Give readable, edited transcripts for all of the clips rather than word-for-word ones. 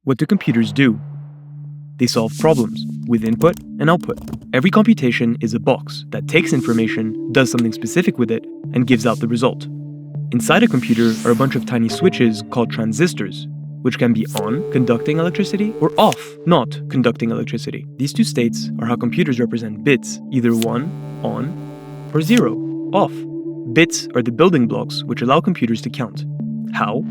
What do computers do? They solve problems with input and output. Every computation is a box that takes information, does something specific with it, and gives out the result. Inside a computer are a bunch of tiny switches called transistors, which can be on, conducting electricity, or off, not conducting electricity. These two states are how computers represent bits, either 1, on, or 0, off. Bits are the building blocks which allow computers to count. How?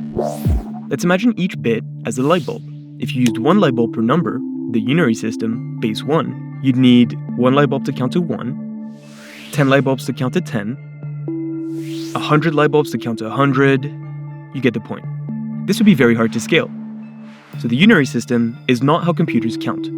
Let's imagine each bit as a light bulb. If you used one light bulb per number, the unary system, base 1, you'd need one light bulb to count to 1, 10 light bulbs to count to 10, 100 light bulbs to count to 100. You get the point. This would be very hard to scale. So the unary system is not how computers count.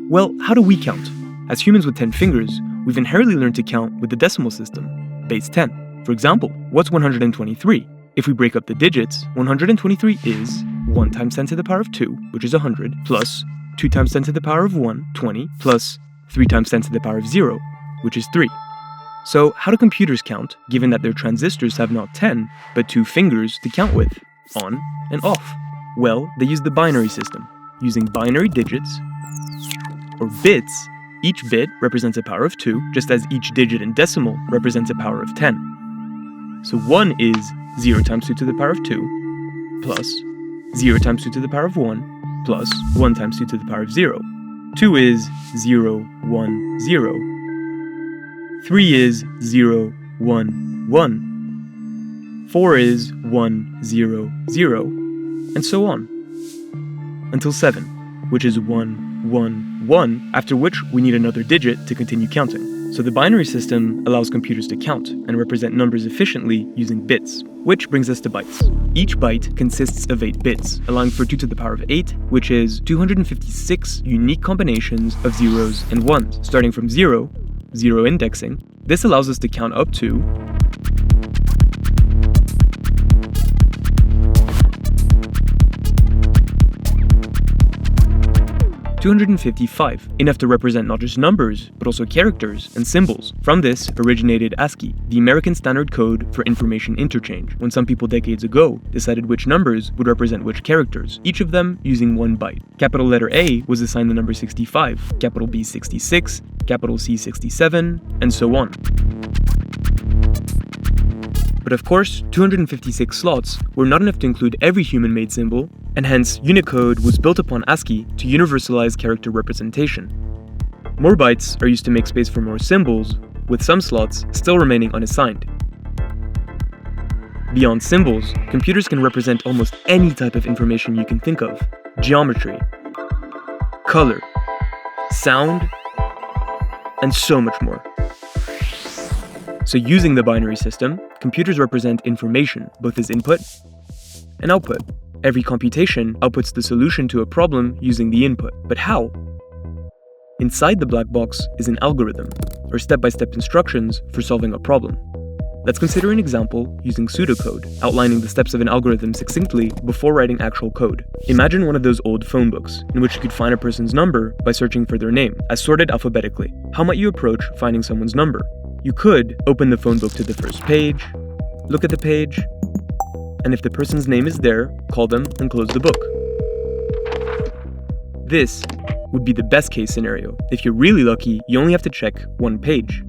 Well, how do we count? As humans with 10 fingers, we've inherently learned to count with the decimal system, base 10. For example, what's 123? If we break up the digits, 123 is 1 times 10 to the power of 2, which is 100, plus 2 times 10 to the power of 1, 20, plus 3 times 10 to the power of 0, which is 3. So how do computers count, given that their transistors have not 10, but 2 fingers to count with, on and off? Well, they use the binary system, using binary digits, or bits. Each bit represents a power of 2, just as each digit in decimal represents a power of 10. So 1 is 0 times 2 to the power of 2, plus 0 times 2 to the power of 1, plus 1 times 2 to the power of 0. 2 is 0, 1, 0. 3 is 0, 1, 1. 4 is 1, 0, 0. And so on. Until 7, which is 1, 1, 1, after which we need another digit to continue counting. So the binary system allows computers to count and represent numbers efficiently using bits, which brings us to bytes. Each byte consists of 8 bits, allowing for 2 to the power of 8, which is 256 unique combinations of zeros and ones, starting from 0, 0 indexing. This allows us to count up to 255, enough to represent not just numbers, but also characters and symbols. From this originated ASCII, the American Standard Code for Information Interchange, when some people decades ago decided which numbers would represent which characters, each of them using 1 byte. Capital letter A was assigned the number 65, capital B 66, capital C 67, and so on. But of course, 256 slots were not enough to include every human-made symbol, and hence Unicode was built upon ASCII to universalize character representation. More bytes are used to make space for more symbols, with some slots still remaining unassigned. Beyond symbols, computers can represent almost any type of information you can think of: geometry, color, sound, and so much more. So using the binary system, computers represent information, both as input and output. Every computation outputs the solution to a problem using the input. But how? Inside the black box is an algorithm, or step-by-step instructions for solving a problem. Let's consider an example using pseudocode, outlining the steps of an algorithm succinctly before writing actual code. Imagine one of those old phone books, in which you could find a person's number by searching for their name, as sorted alphabetically. How might you approach finding someone's number? You could open the phone book to the first page, look at the page, and if the person's name is there, call them and close the book. This would be the best case scenario. If you're really lucky, you only have to check 1 page.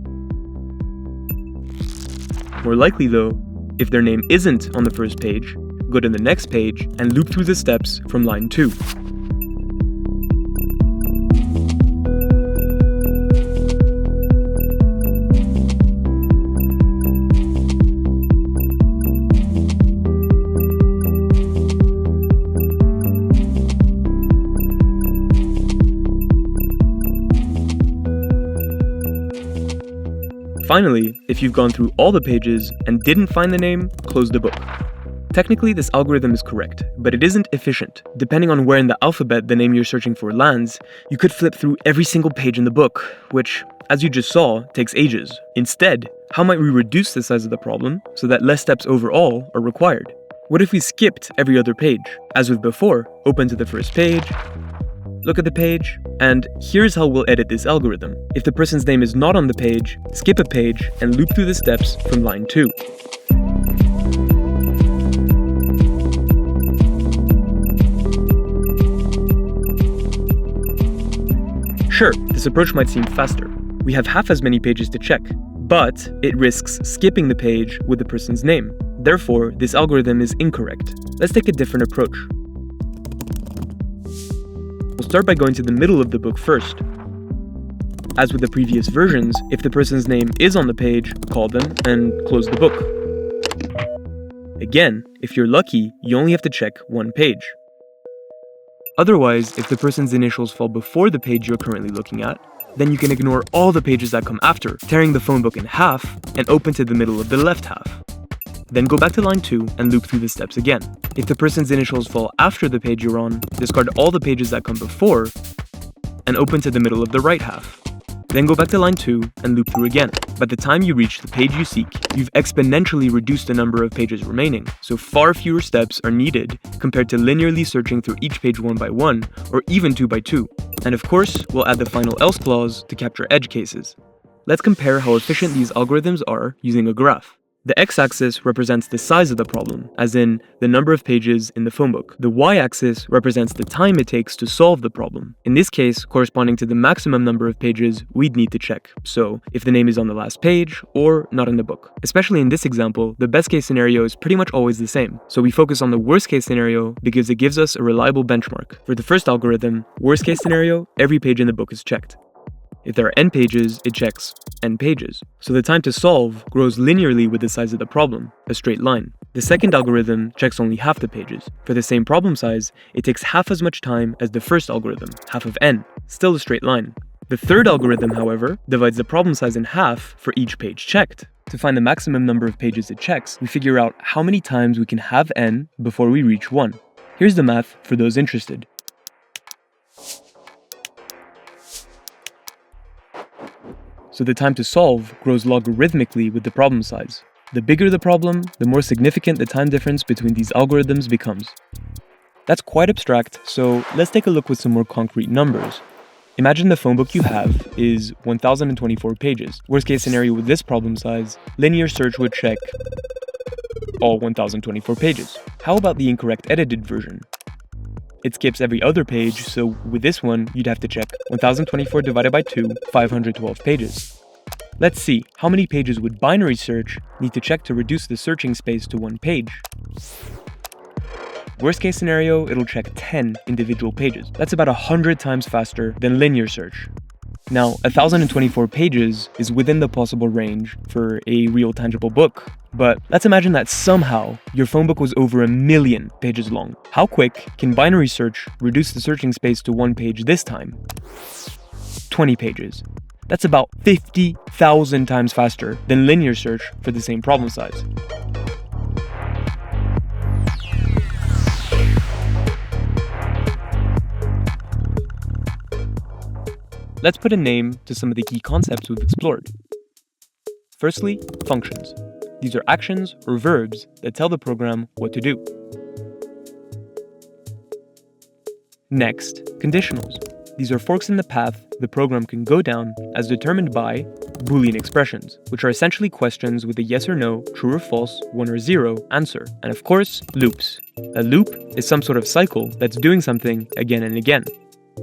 More likely though, if their name isn't on the first page, go to the next page and loop through the steps from line 2. Finally, if you've gone through all the pages and didn't find the name, close the book. Technically, this algorithm is correct, but it isn't efficient. Depending on where in the alphabet the name you're searching for lands, you could flip through every single page in the book, which, as you just saw, takes ages. Instead, how might we reduce the size of the problem so that less steps overall are required? What if we skipped every other page? As with before, open to the first page, look at the page, and here's how we'll edit this algorithm. If the person's name is not on the page, skip a page and loop through the steps from line 2. Sure, this approach might seem faster. We have half as many pages to check, but it risks skipping the page with the person's name. Therefore, this algorithm is incorrect. Let's take a different approach. We'll start by going to the middle of the book first. As with the previous versions, if the person's name is on the page, call them and close the book. Again, if you're lucky, you only have to check one page. Otherwise, if the person's initials fall before the page you're currently looking at, then you can ignore all the pages that come after, tearing the phone book in half and open to the middle of the left half. Then go back to line 2 and loop through the steps again. If the person's initials fall after the page you're on, discard all the pages that come before and open to the middle of the right half. Then go back to line 2 and loop through again. By the time you reach the page you seek, you've exponentially reduced the number of pages remaining, so far fewer steps are needed compared to linearly searching through each page one by one, or even two by two. And of course, we'll add the final else clause to capture edge cases. Let's compare how efficient these algorithms are using a graph. The x-axis represents the size of the problem, as in the number of pages in the phone book. The y-axis represents the time it takes to solve the problem, in this case corresponding to the maximum number of pages we'd need to check, so if the name is on the last page or not in the book. Especially in this example, the best case scenario is pretty much always the same, so we focus on the worst case scenario because it gives us a reliable benchmark. For the first algorithm, worst case scenario, every page in the book is checked. If there are n pages, it checks n pages. So the time to solve grows linearly with the size of the problem, a straight line. The second algorithm checks only half the pages. For the same problem size, it takes half as much time as the first algorithm, half of n, still a straight line. The third algorithm, however, divides the problem size in half for each page checked. To find the maximum number of pages it checks, we figure out how many times we can have n before we reach 1. Here's the math for those interested. So the time to solve grows logarithmically with the problem size. The bigger the problem, the more significant the time difference between these algorithms becomes. That's quite abstract, so let's take a look with some more concrete numbers. Imagine the phone book you have is 1024 pages. Worst case scenario with this problem size, linear search would check all 1024 pages. How about the incorrect edited version? It skips every other page, so with this one, you'd have to check 1024 divided by 2, 512 pages. Let's see, how many pages would binary search need to check to reduce the searching space to one page? Worst case scenario, it'll check 10 individual pages. That's about 100 times faster than linear search. Now, 1024 pages is within the possible range for a real tangible book, but let's imagine that somehow your phone book was over 1 million pages long. How quick can binary search reduce the searching space to one page this time? 20 pages. That's about 50,000 times faster than linear search for the same problem size. Let's put a name to some of the key concepts we've explored. Firstly, functions. These are actions or verbs that tell the program what to do. Next, conditionals. These are forks in the path the program can go down as determined by Boolean expressions, which are essentially questions with a yes or no, true or false, 1 or 0 answer. And of course, loops. A loop is some sort of cycle that's doing something again and again.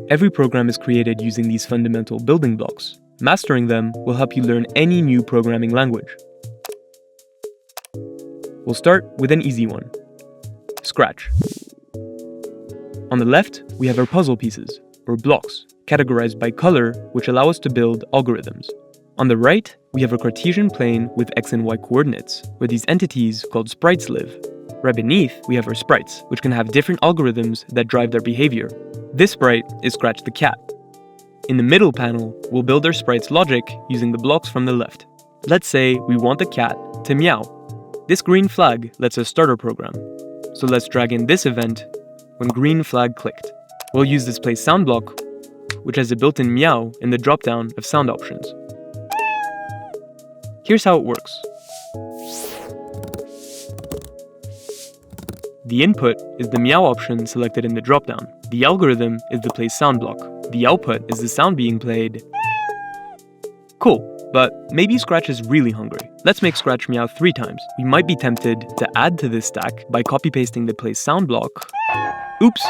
Every program is created using these fundamental building blocks. Mastering them will help you learn any new programming language. We'll start with an easy one. Scratch. On the left, we have our puzzle pieces, or blocks, categorized by color, which allow us to build algorithms. On the right, we have a Cartesian plane with x and y coordinates, where these entities, called sprites, live. Right beneath, we have our sprites, which can have different algorithms that drive their behavior. This sprite is Scratch the cat. In the middle panel, we'll build our sprite's logic using the blocks from the left. Let's say we want the cat to meow. This green flag lets us start our program. So let's drag in this event when green flag clicked. We'll use this play sound block, which has a built-in meow in the drop-down of sound options. Here's how it works. The input is the meow option selected in the dropdown. The algorithm is the play sound block. The output is the sound being played. Cool, but maybe Scratch is really hungry. Let's make Scratch meow 3 times. We might be tempted to add to this stack by copy-pasting the play sound block. Oops.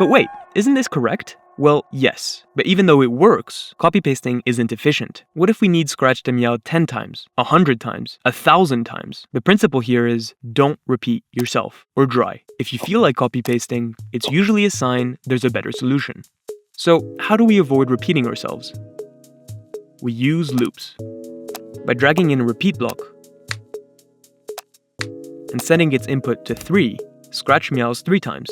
But wait, isn't this correct? Well, yes, but even though it works, copy-pasting isn't efficient. What if we need Scratch to meow 10 times, 100 times, 1,000 times? The principle here is don't repeat yourself, or dry. If you feel like copy-pasting, it's usually a sign there's a better solution. So how do we avoid repeating ourselves? We use loops. By dragging in a repeat block and setting its input to 3, Scratch meows 3 times.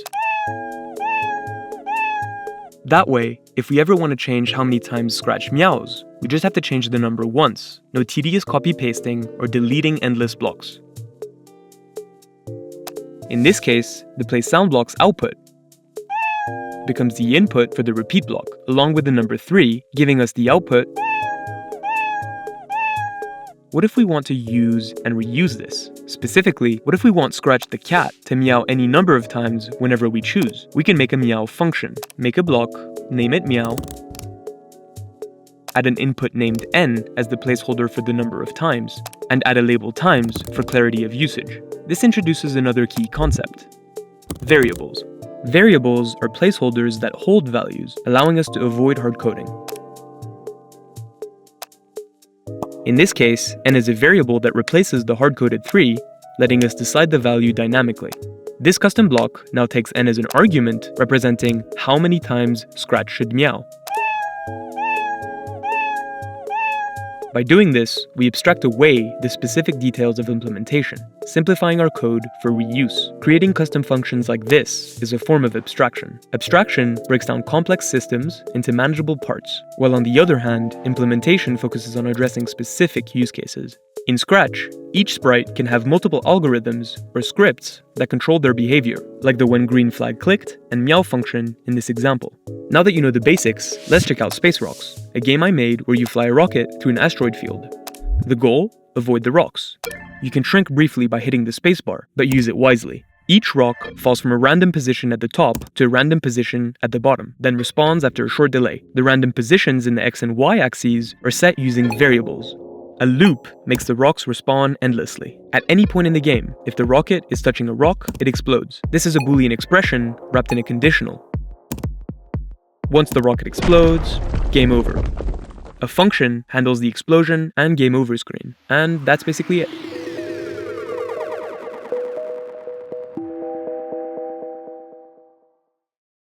That way, if we ever want to change how many times Scratch meows, we just have to change the number once. No tedious copy-pasting or deleting endless blocks. In this case, the playSound block's output becomes the input for the repeat block, along with the number 3, giving us the output. What if we want to use and reuse this? Specifically, what if we want Scratch the cat to meow any number of times whenever we choose? We can make a meow function, make a block, name it meow, add an input named n as the placeholder for the number of times, and add a label times for clarity of usage. This introduces another key concept: variables. Variables are placeholders that hold values, allowing us to avoid hard coding. In this case, n is a variable that replaces the hard-coded 3, letting us decide the value dynamically. This custom block now takes n as an argument, representing how many times Scratch should meow. By doing this, we abstract away the specific details of implementation, simplifying our code for reuse. Creating custom functions like this is a form of abstraction. Abstraction breaks down complex systems into manageable parts, while on the other hand, implementation focuses on addressing specific use cases. In Scratch, each sprite can have multiple algorithms or scripts that control their behavior, like the when green flag clicked and meow function in this example. Now that you know the basics, let's check out SpaceRocks, a game I made where you fly a rocket through an asteroid field. The goal? Avoid the rocks. You can shrink briefly by hitting the spacebar, but use it wisely. Each rock falls from a random position at the top to a random position at the bottom, then respawns after a short delay. The random positions in the x and y axes are set using variables. A loop makes the rocks respawn endlessly. At any point in the game, if the rocket is touching a rock, it explodes. This is a Boolean expression wrapped in a conditional. Once the rocket explodes, game over. A function handles the explosion and game over screen, and that's basically it.